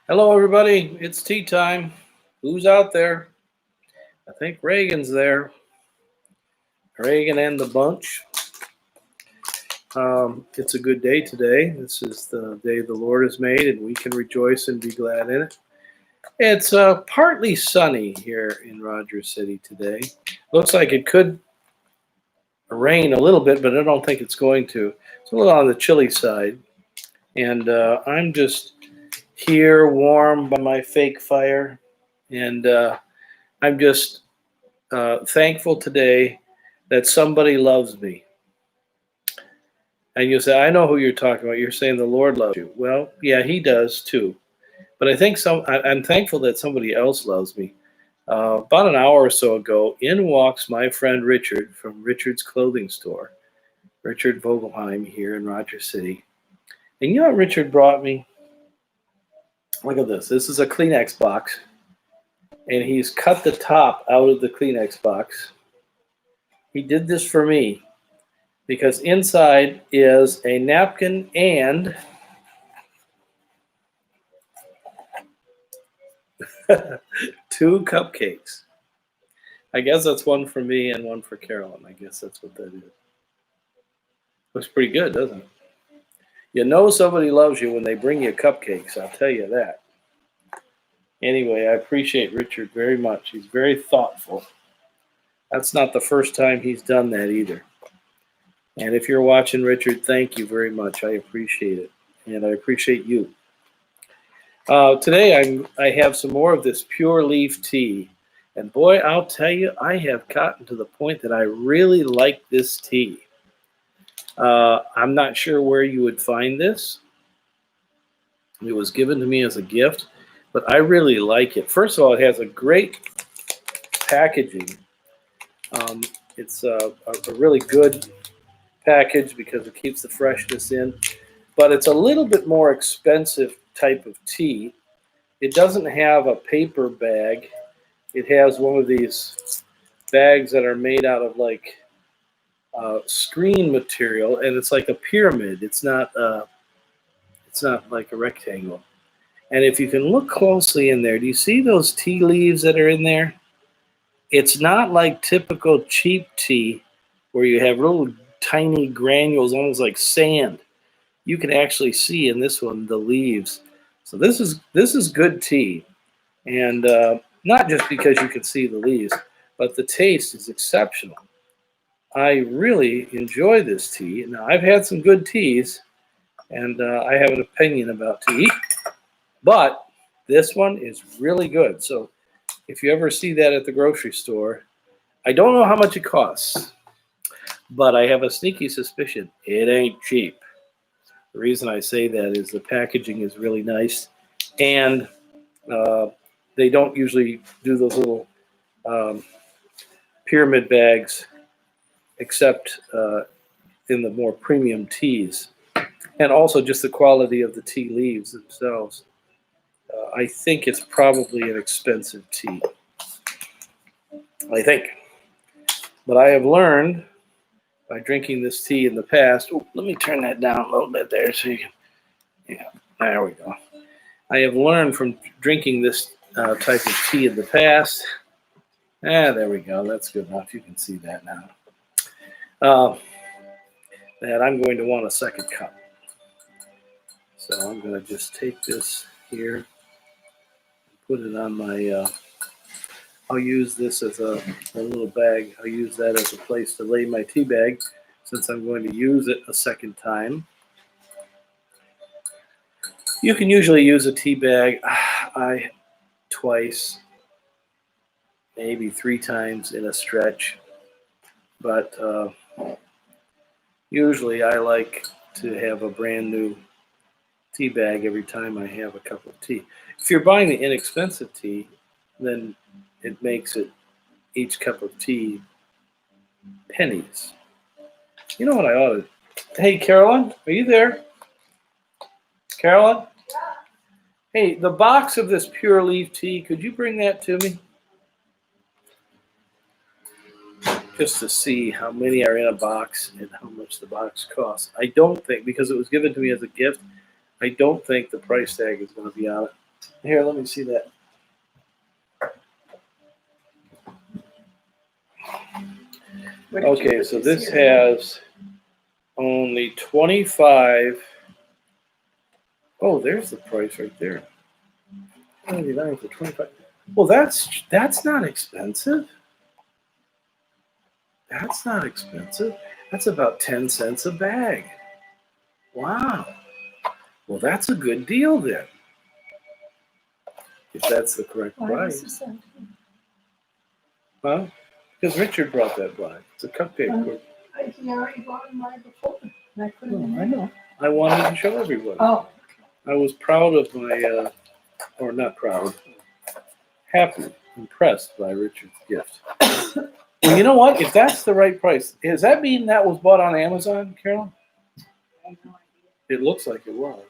Hello, everybody. It's tea time. Who's out there? I think Reagan's there. Reagan and the bunch. It's a good day today. This is the day the Lord has made, and we can rejoice and be glad in it. It's partly sunny here in Rogers City today. Looks like it could rain a little bit, but I don't think it's going to. It's a little on the chilly side. And I'm just here warm by my fake fire. And I'm just thankful today that somebody loves me. And you say, I know who you're talking about. You're saying the Lord loves you. Well, yeah, He does too. But I'm thankful that somebody else loves me. About an hour or so ago, in walks my friend Richard from Richard's Clothing Store, Richard Vogelheim here in Rogers City. And you know what Richard brought me? Look at this. This is a Kleenex box. And he's cut the top out of the Kleenex box. He did this for me because inside is a napkin and two cupcakes. I guess that's one for me and one for Carolyn. I guess that's what that is. Looks pretty good, doesn't it? You know somebody loves you when they bring you cupcakes, I'll tell you that. Anyway, I appreciate Richard very much. He's very thoughtful. That's not the first time he's done that either. And if you're watching, Richard, thank you very much. I appreciate it. And I appreciate you. Today I have some more of this pure leaf tea. And boy, I'll tell you, I have gotten to the point that I really like this tea. I'm not sure where you would find this. It was given to me as a gift, but I really like it. First of all, it has a great packaging. It's a really good package because it keeps the freshness in, but it's a little bit more expensive type of tea. It doesn't have a paper bag. It has one of these bags that are made out of like screen material, and it's like a pyramid. It's not like a rectangle. And if you can look closely in there, do you see those tea leaves that are in there? It's not like typical cheap tea where you have little tiny granules, almost like sand. You can actually see in this one the leaves. So this is good tea, and not just because you can see the leaves, but the taste is exceptional. I really enjoy this tea. Now, I've had some good teas, and I have an opinion about tea, but this one is really good. So if you ever see that at the grocery store, I don't know how much it costs, but I have a sneaky suspicion it ain't cheap. The reason I say that is the packaging is really nice, and they don't usually do those little pyramid bags except in the more premium teas. And also just the quality of the tea leaves themselves. I think it's probably an expensive tea. I think. But I have learned by drinking this tea in the past. Oh, let me turn that down a little bit there so you can. Yeah, there we go. I have learned from drinking this type of tea in the past. There we go. That's good enough. You can see that now. That I'm going to want a second cup. So I'm going to just take this here and put it on my. I'll use this as a little bag. I'll use that as a place to lay my tea bag since I'm going to use it a second time. You can usually use a tea bag twice, maybe 3 times in a stretch. But usually I like to have a brand new tea bag every time I have a cup of tea. If you're buying the inexpensive tea, then it makes it each cup of tea pennies. You know what I ought to... Hey, Carolyn, are you there? Carolyn? Hey, the box of this pure leaf tea, could you bring that to me? Just to see how many are in a box and how much the box costs. I don't think, because it was given to me as a gift, I don't think the price tag is going to be on it. Here, let me see that. Okay, so this has only 25. Oh, there's the price right there. 99 for 25. Well, that's not expensive. That's not expensive. That's about 10 cents a bag. Wow. Well, that's a good deal then. If that's the correct price. Huh? Because Richard brought that by. It's a cupcake. He already bought mine before. I know. I wanted to show everyone. Oh. I was proud of my, or not proud, happy, impressed by Richard's gift. Well, you know what? If that's the right price, does that mean that was bought on Amazon, Carolyn? I have no idea. It looks like it was.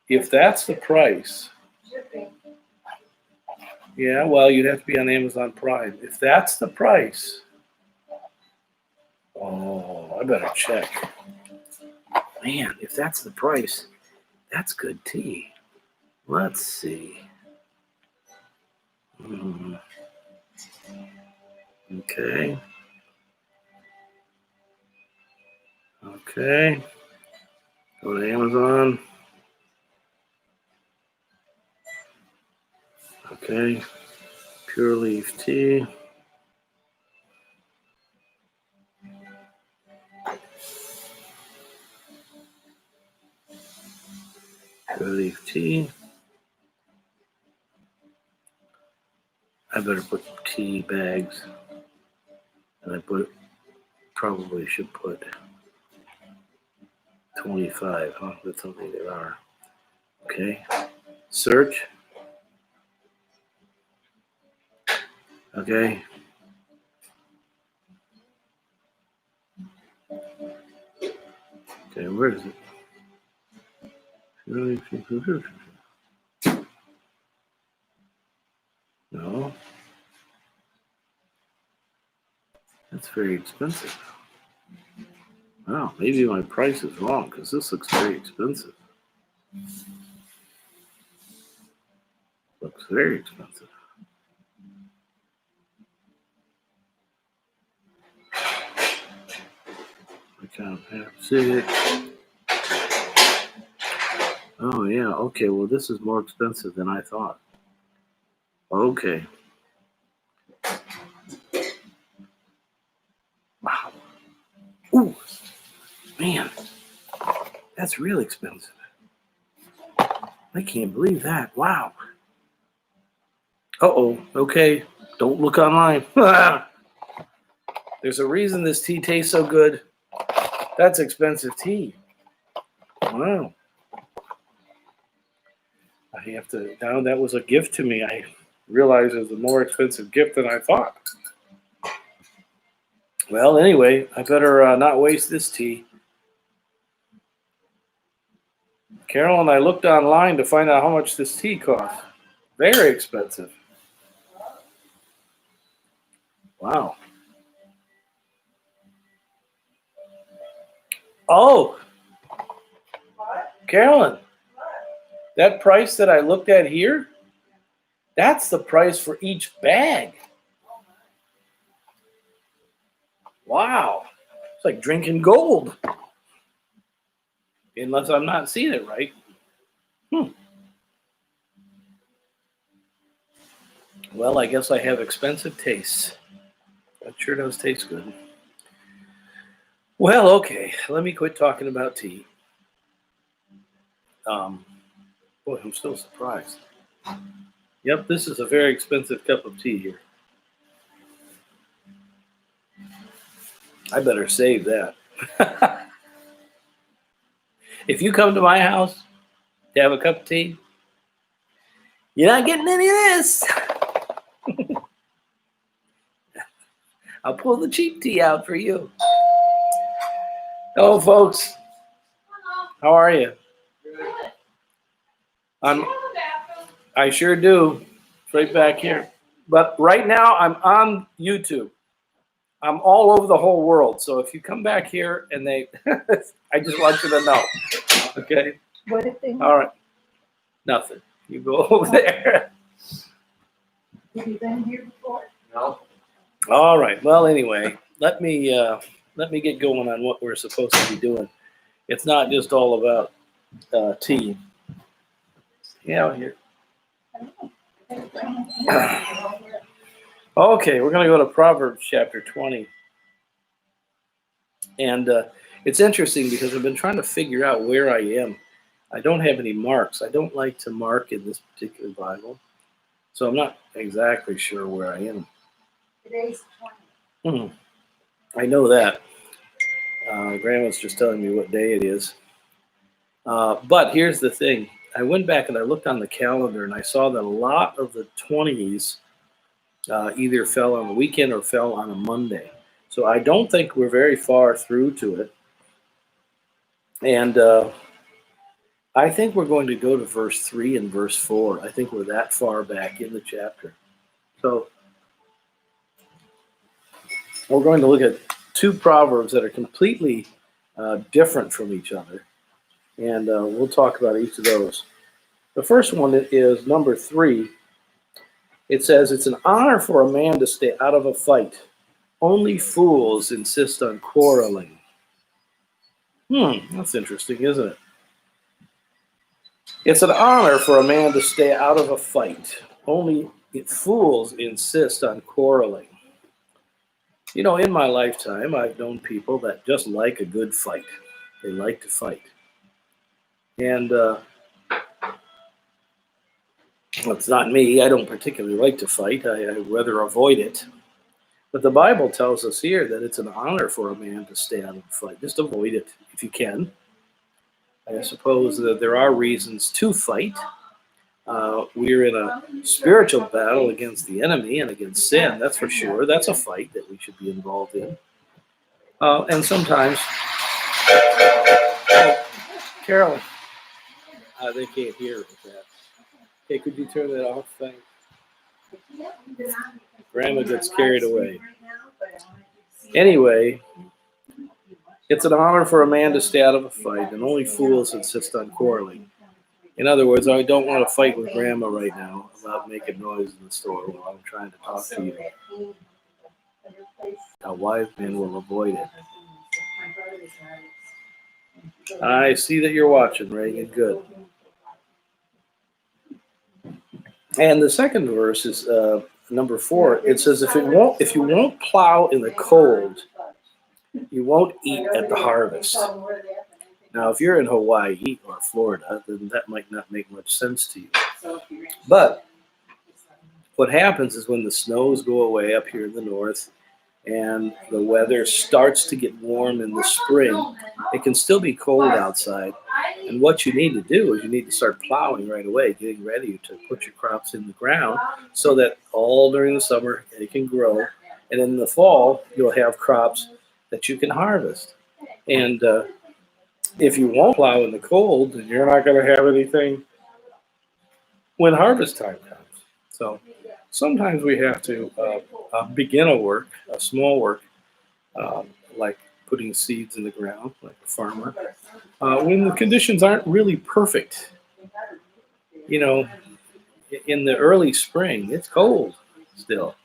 If that's the price, Shipping. yeah, well, you'd have to be on Amazon Prime. If that's the price, oh, I better check. Man, if that's the price, that's good tea. Let's see. Okay. Okay. Go to Amazon. Okay. Pure leaf tea. Pure leaf tea. I better put tea bags. And I probably should put 25, huh? That's how many there are. Okay. Search. Okay. Okay, where is it? No. That's very expensive. Wow, maybe my price is wrong because this looks very expensive. Looks very expensive. I can't have 6. Oh, yeah. Okay, well, this is more expensive than I thought. Okay. Wow. Ooh, man. That's real expensive. I can't believe that. Wow. Uh-oh. Okay. Don't look online. There's a reason this tea tastes so good. That's expensive tea. Wow. I have to, now that was a gift to me. I realized it was a more expensive gift than I thought. Well, anyway, I better not waste this tea. Carol and I looked online to find out how much this tea costs. Very expensive. Wow. Oh, What? Carolyn, What? that price that I looked at here, that's the price for each bag. Wow. It's like drinking gold. Unless I'm not seeing it right. Well, I guess I have expensive tastes. That sure does taste good. Well, okay. Let me quit talking about tea. Boy, I'm still surprised. Yep, this is a very expensive cup of tea here. I better save that. If you come to my house to have a cup of tea, you're not getting any of this. I'll pull the cheap tea out for you. Hello, folks. How are you? I sure do. It's right back here. But right now, I'm on YouTube. I'm all over the whole world. So if you come back here and I just want you to know. Okay? What if they? All right. Nothing. You go over there. Have you been here before? No. All right. Well, anyway, let me get going on what we're supposed to be doing. It's not just all about tea. Yeah, here. Okay, we're going to go to Proverbs chapter 20. And it's interesting because I've been trying to figure out where I am. I don't have any marks. I don't like to mark in this particular Bible. So I'm not exactly sure where I am. Today's 20. I know that. Grandma's just telling me what day it is. But here's the thing. I went back and I looked on the calendar and I saw that a lot of the 20s either fell on the weekend or fell on a Monday. So I don't think we're very far through to it. And I think we're going to go to verse 3 and verse 4. I think we're that far back in the chapter. So we're going to look at two proverbs that are completely different from each other. And we'll talk about each of those. The first one is number 3. It says, it's an honor for a man to stay out of a fight. Only fools insist on quarreling. That's interesting, isn't it? It's an honor for a man to stay out of a fight. Only fools insist on quarreling. You know, in my lifetime, I've known people that just like a good fight. They like to fight. And it's not me. I don't particularly like to fight. I'd rather avoid it. But the Bible tells us here that it's an honor for a man to stay out of a fight. Just avoid it if you can. I suppose that there are reasons to fight. We're in a spiritual battle against the enemy and against sin, that's for sure. That's a fight that we should be involved in. And sometimes, Carolyn, they can't hear that. Hey, could you turn that off? Thanks. Grandma gets carried away. Anyway, it's an honor for a man to stay out of a fight, and only fools insist on quarreling. In other words, I don't want to fight with Grandma right now about making noise in the store while I'm trying to talk to you. A wise man will avoid it. I see that you're watching, Reagan. Good. And the second verse is number 4. It says, if you won't plow in the cold, you won't eat at the harvest. Now, if you're in Hawaii or Florida, then that might not make much sense to you. But what happens is when the snows go away up here in the north and the weather starts to get warm in the spring, it can still be cold outside. And what you need to do is you need to start plowing right away, getting ready to put your crops in the ground so that all during the summer they can grow. And in the fall, you'll have crops that you can harvest. And if you won't plow in the cold, then you're not going to have anything when harvest time comes. So sometimes we have to begin a small work, like putting seeds in the ground, like a farmer, when the conditions aren't really perfect. You know, in the early spring, it's cold still.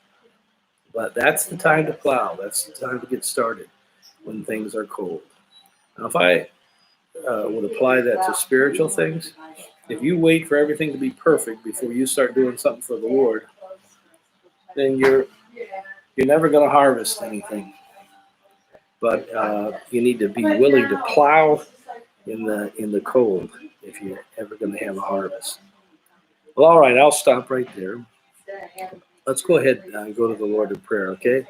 But that's the time to plow. That's the time to get started when things are cold. Now, if I would apply that to spiritual things, if you wait for everything to be perfect before you start doing something for the Lord, then you're never going to harvest anything. But you need to be willing to plow in the cold if you're ever going to have a harvest. Well, all right, I'll stop right there. Let's go ahead and go to the Lord in prayer, okay?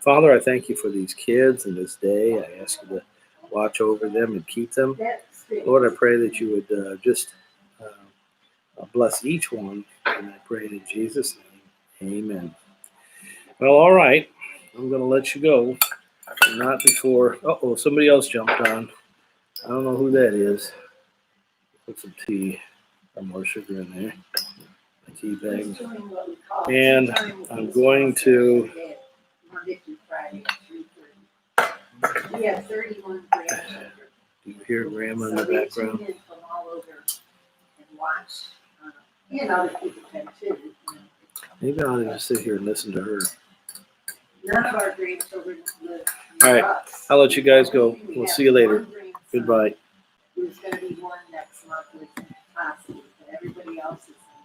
Father, I thank you for these kids and this day. I ask you to watch over them and keep them. Lord, I pray that you would just bless each one, and I pray in Jesus' name. Amen. Well, all right. I'm going to let you go. Not before. Somebody else jumped on. I don't know who that is. Put some tea or more sugar in there. A tea bag. And I'm going to. Do you hear Grandma in the background? You know, the people can too. Maybe I ought to just sit here and listen to her. None of our grandchildren live All near right. us. I'll let you guys go. We We'll have see you later. one grandson Goodbye. Who's gonna be one next month with hospital, but everybody else is